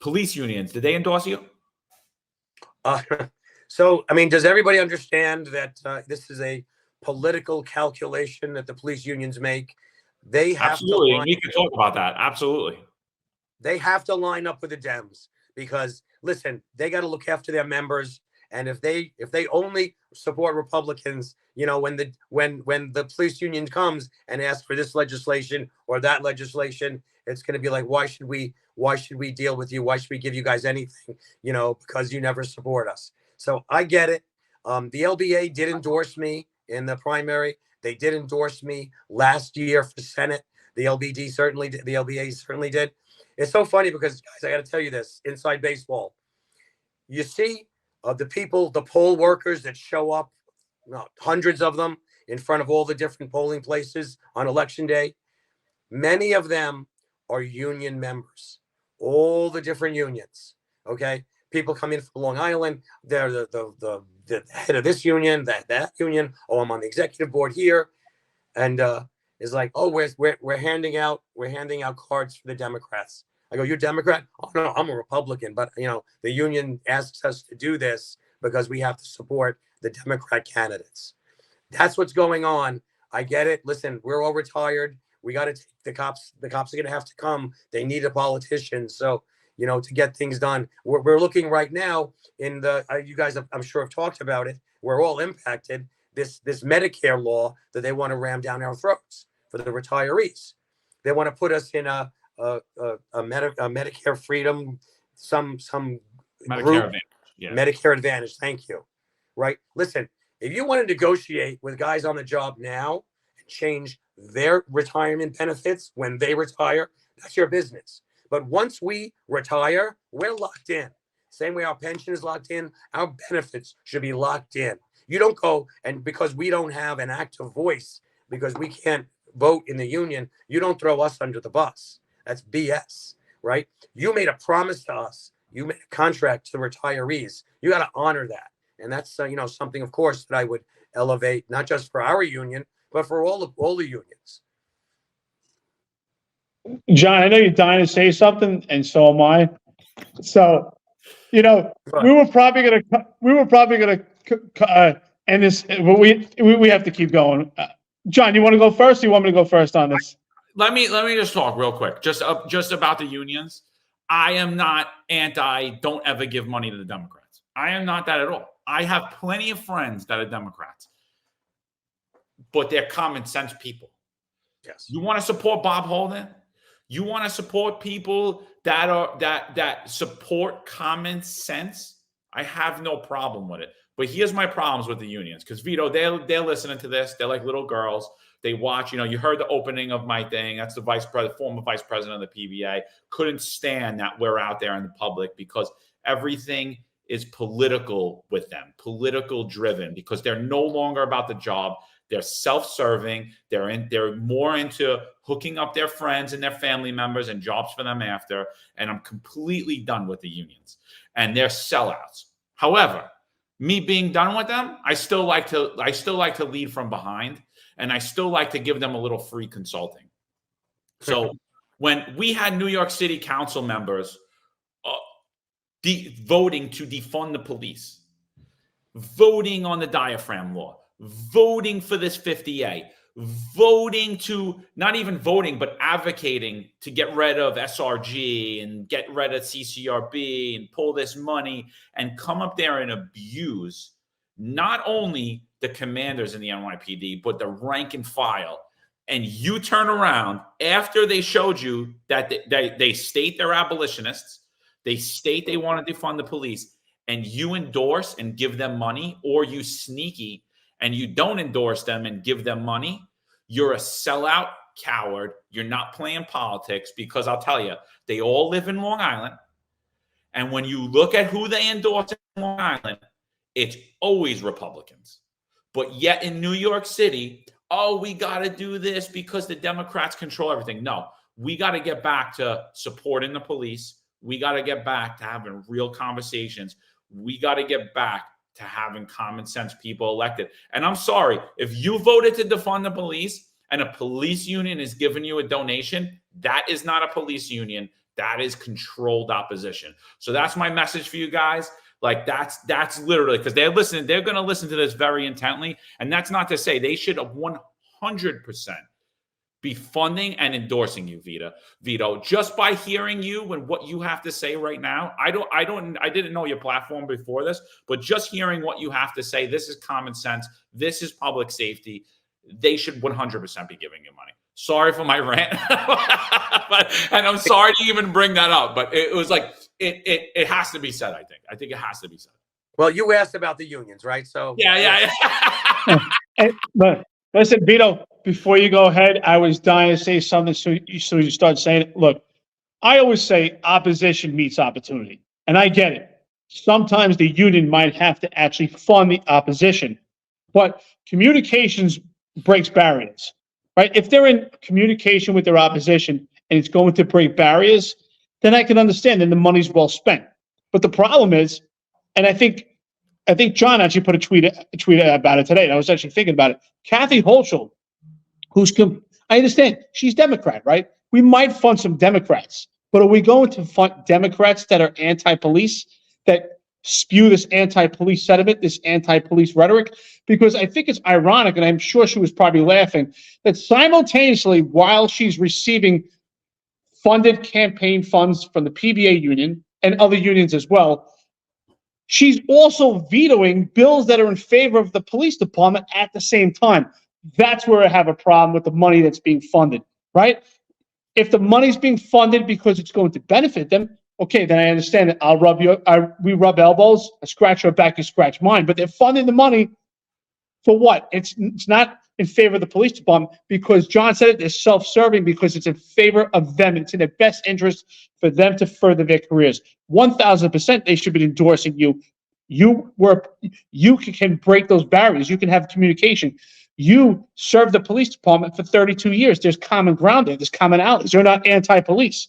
police unions, did they endorse you? So, I mean, does everybody understand that this is a political calculation that the police unions make? They have Absolutely. to We can talk about that. Absolutely. They have to line up with the Dems because, listen, they got to look after their members. And if they only support Republicans, you know, when the police union comes and asks for this legislation or that legislation, it's going to be like, why should we deal with you? Why should we give you guys anything? You know, because you never support us. So I get it. The LBA did endorse me in the primary. They did endorse me last year for Senate. The LBA certainly did. It's so funny because, guys, I got to tell you this, inside baseball, you see the people, the poll workers that show up, hundreds of them in front of all the different polling places on election day. Many of them are union members, all the different unions. Okay. People come in from Long Island. They're the head of this union, that union. Oh, I'm on the executive board here. And it's like, oh, we're handing out cards for the Democrats. I go, you're Democrat? Oh no, I'm a Republican. But you know, the union asks us to do this because we have to support the Democrat candidates. That's what's going on. I get it. Listen, we're all retired. We got to take the cops. The cops are going to have to come. They need a politician. So, you know, to get things done. We're looking right now in the, you guys have, I'm sure have talked about it. We're all impacted. This Medicare law that they want to ram down our throats for the retirees. They want to put us in a Medicare freedom, some Medicare group, Advantage. Yeah. Medicare Advantage. Thank you. Right. Listen, if you want to negotiate with guys on the job now and change their retirement benefits when they retire, that's your business. But once we retire, we're locked in. Same way our pension is locked in, our benefits should be locked in. You don't go, and because we don't have an active voice, because we can't vote in the union, you don't throw us under the bus. That's BS, right? You made a promise to us. You made a contract to the retirees. You got to honor that. And that's, you know, something, of course, that I would elevate, not just for our union, but for all the unions. John, I know you're dying to say something, and so am I. So, you know, we were probably gonna end this, but we have to keep going. John, you want to go first? Or you want me to go first on this? Let me just talk real quick, just about the unions. I am not anti. Don't ever give money to the Democrats. I am not that at all. I have plenty of friends that are Democrats, but they're common sense people. Yes. You want to support Bob Holden? You want to support people that support common sense? I have no problem with it. But here's my problems with the unions. Because Vito, they're listening to this. They're like little girls. They watch. You know, you heard the opening of my thing. That's the former vice president of the PBA. Couldn't stand that we're out there in the public because everything is political with them, political driven, because they're no longer about the job. They're self-serving. They're more into hooking up their friends and their family members and jobs for them after. And I'm completely done with the unions. And they're sellouts. However, me being done with them, I still like to lead from behind, and I still like to give them a little free consulting. So when we had New York City council members voting to defund the police, voting on the diaphragm law, voting for this 50A, voting to, not even voting, but advocating to get rid of SRG and get rid of CCRB and pull this money and come up there and abuse not only the commanders in the NYPD, but the rank and file. And you turn around after they showed you that they state they're abolitionists, they state they want to defund the police, and you endorse and give them money, or you sneaky and you don't endorse them and give them money, you're a sellout coward. You're not playing politics, because I'll tell you, they all live in Long Island. And when you look at who they endorse in Long Island, it's always Republicans. But yet in New York City, oh, we got to do this because the Democrats control everything. No, we got to get back to supporting the police. We got to get back to having real conversations. We got to get back to having common sense people elected. And I'm sorry, if you voted to defund the police and a police union is giving you a donation, that is not a police union. That is controlled opposition. So that's my message for you guys. Like that's literally, because they're listening. They're going to listen to this very intently. And that's not to say they should have 100% be funding and endorsing you, Vito, just by hearing you and what you have to say right now. I didn't know your platform before this, but just hearing what you have to say, this is common sense. This is public safety. They should 100% be giving you money. Sorry for my rant, and I'm sorry to even bring that up, but it was like, it has to be said. I think it has to be said. Well, you asked about the unions, right? So Yeah. But listen, Vito, before you go ahead, I was dying to say something, so you start saying it. Look, I always say opposition meets opportunity, and I get it. Sometimes the union might have to actually fund the opposition, but communications breaks barriers, right? If they're in communication with their opposition and it's going to break barriers, then I can understand, and the money's well spent. But the problem is, and I think John actually put a tweet about it today, and I was actually thinking about it. Kathy Hochul, I understand she's Democrat, right? We might fund some Democrats, but are we going to fund Democrats that are anti-police, that spew this anti-police sentiment, this anti-police rhetoric? Because I think it's ironic, and I'm sure she was probably laughing, that simultaneously, while she's receiving funded campaign funds from the PBA union and other unions as well, she's also vetoing bills that are in favor of the police department at the same time. That's where I have a problem with the money that's being funded, right? If the money's being funded because it's going to benefit them, okay, then I understand it. We rub elbows, I scratch your back, you scratch mine. But they're funding the money for what? It's not in favor of the police department, because John said it, they're self-serving, because it's in favor of them. It's in their best interest for them to further their careers. 1,000% they should be endorsing you. You can break those barriers. You can have communication. You served the police department for 32 years. There's common ground there. There's commonalities. You're not anti-police.